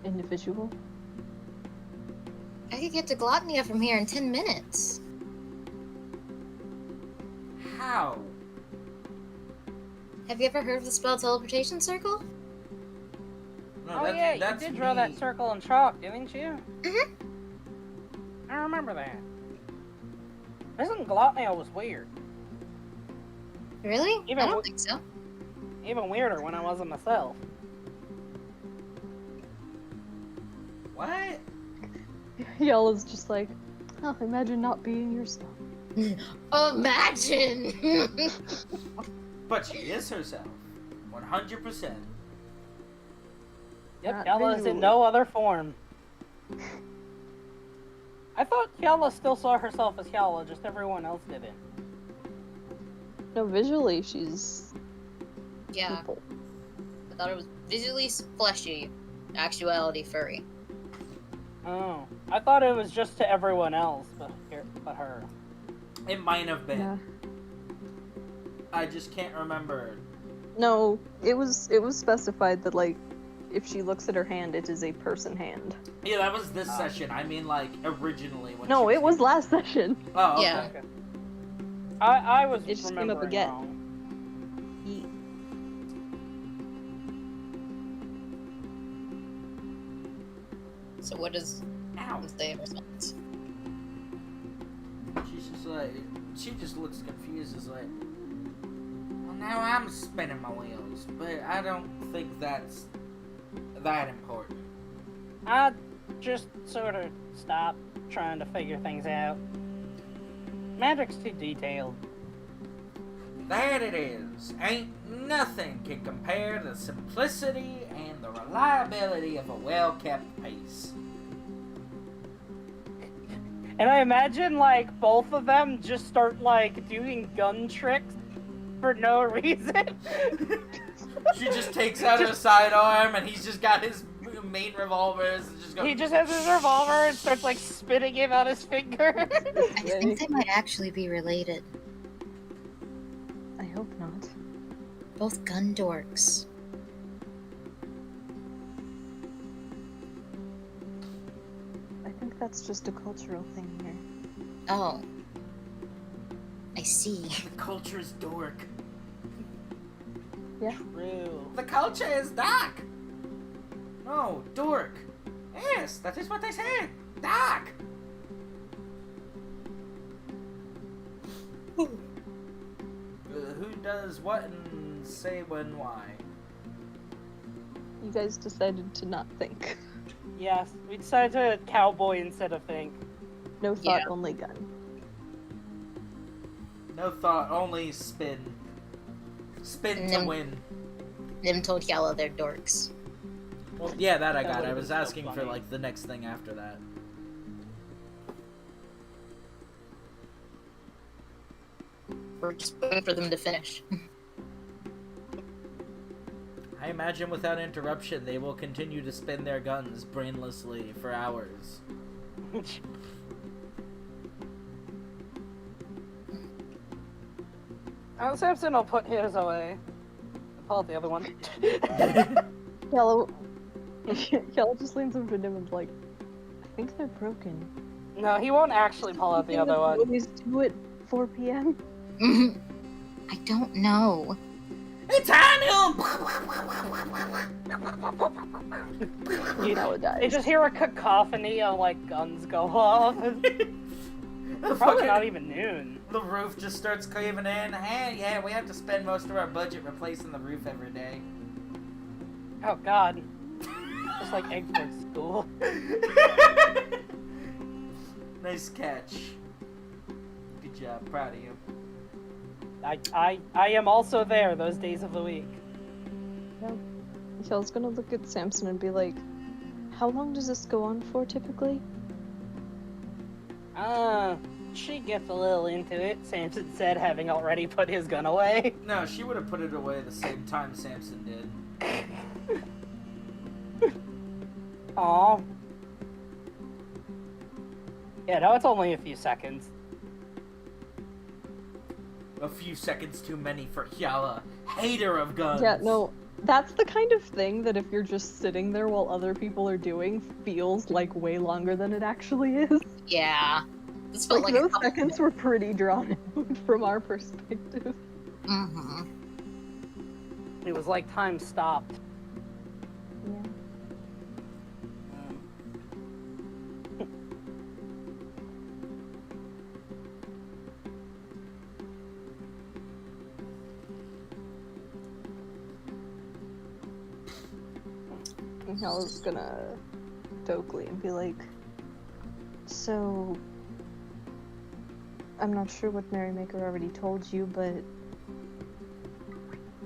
individual. I could get to Glotnia from here in 10 minutes. How? Have you ever heard of the spell Teleportation Circle? No, Oh yeah, you did draw that circle in chalk, didn't you? Mhm. I remember that. Isn't Glotnia was weird. Really? Even I don't w- think so. Even weirder when I wasn't myself. What? Yalla's just like, oh, imagine not being yourself. Imagine! But she is herself. 100%. Yep, Not Yella is in visually. no other form. I thought Yella still saw herself as Yella, just everyone else didn't. No, visually she's Yeah, people. I thought it was visually fleshy, actuality furry. Oh, I thought it was just to everyone else, but her. It might have been. Yeah. I just can't remember. No, it was specified that, like, if she looks at her hand, it is a person hand. Yeah, that was this session. I mean, like, originally when No, she it was getting- last session. Oh, okay. Yeah. Okay. I was It just came up remembering again. wrong. So what does Ow. say in response? She's just like, she just looks confused. Is like, well, now I'm spinning my wheels, but I don't think that's that important. I just sort of stopped trying to figure things out. Magic's too detailed. That it is. Ain't nothing can compare the simplicity and the reliability of a well-kept piece. And I imagine, like, both of them just start, like, doing gun tricks for no reason. She just takes out her sidearm, and he's just got his main revolvers. And just He just has his revolver and starts, like, spitting him out his finger. I think they might actually be related. I hope not. Both gun dorks. I think that's just a cultural thing here. Oh. I see. The culture is dork. True. The culture is dark. No, dork. Yes, that is what they said. Dark. Who does what and say when why? You guys decided to not think. Yes, we decided to cowboy instead of think. No thought, Yeah. only gun. No thought, only spin. Spin to No. win. Nim told Yella they're dorks. Well, yeah, that I That got. I would've was been so asking for funny. like the next thing after that. We're just waiting for them to finish. I imagine without interruption, they will continue to spin their guns brainlessly for hours. Samson will put his away. Pull out the other one. Yellow. Yellow just leans over to Nim and is like, I think they're broken. No, he won't actually pull out the other one. Always do it 4 p.m. I don't know. It's on You know it They dies. just hear a cacophony of, like, guns go off. Probably not even noon. The roof just starts caving in. Hey, yeah, we have to spend most of our budget replacing the roof every day. Oh god. Just like Eggford School. Nice catch. Good job, proud of you. I am also there those days of the week. Yellow's gonna look at Samson and be like, how long does this go on for typically? She gets a little into it, Samson said, having already put his gun away. No, she would have put it away the same time Samson did. Aw. Yeah, no, it's only a few seconds. A few seconds too many for Hyala, hater of guns. Yeah, no, that's the kind of thing that if you're just sitting there while other people are doing feels like way longer than it actually is. Yeah. This felt Like like a those couple seconds were pretty drawn out from our perspective. Mm-hmm. It was like time stopped. Yeah. And Hell's gonna Oakley and be like, so I'm not sure what Merrymaker already told you, but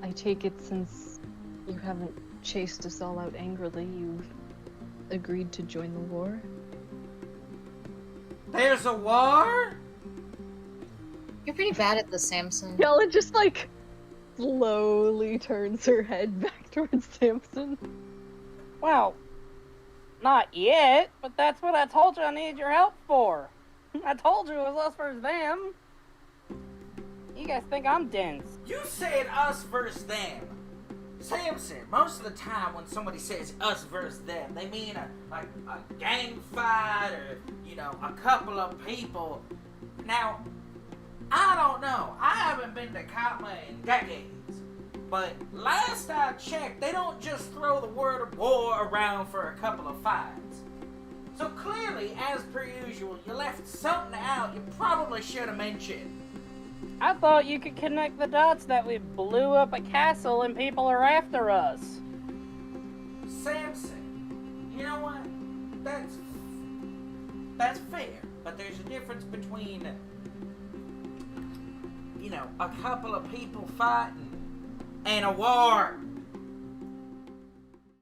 I take it since you haven't chased us all out angrily, you've agreed to join the war? There's a war? You're pretty bad at this, Samson. Yella just like slowly turns her head back towards Samson. Well, not yet, but that's what I told you I needed your help for. I told you it was us versus them. You guys think I'm dense. You said us versus them. Samson, most of the time when somebody says us versus them, they mean a gang fight or, you know, a couple of people. Now, I don't know. I haven't been to Katma in decades. But last I checked, they don't just throw the word of war around for a couple of fights. So clearly, as per usual, you left something out you probably should have mentioned. I thought you could connect the dots that we blew up a castle and people are after us. Samson, you know what? That's fair. But there's a difference between, you know, a couple of people fighting and a war.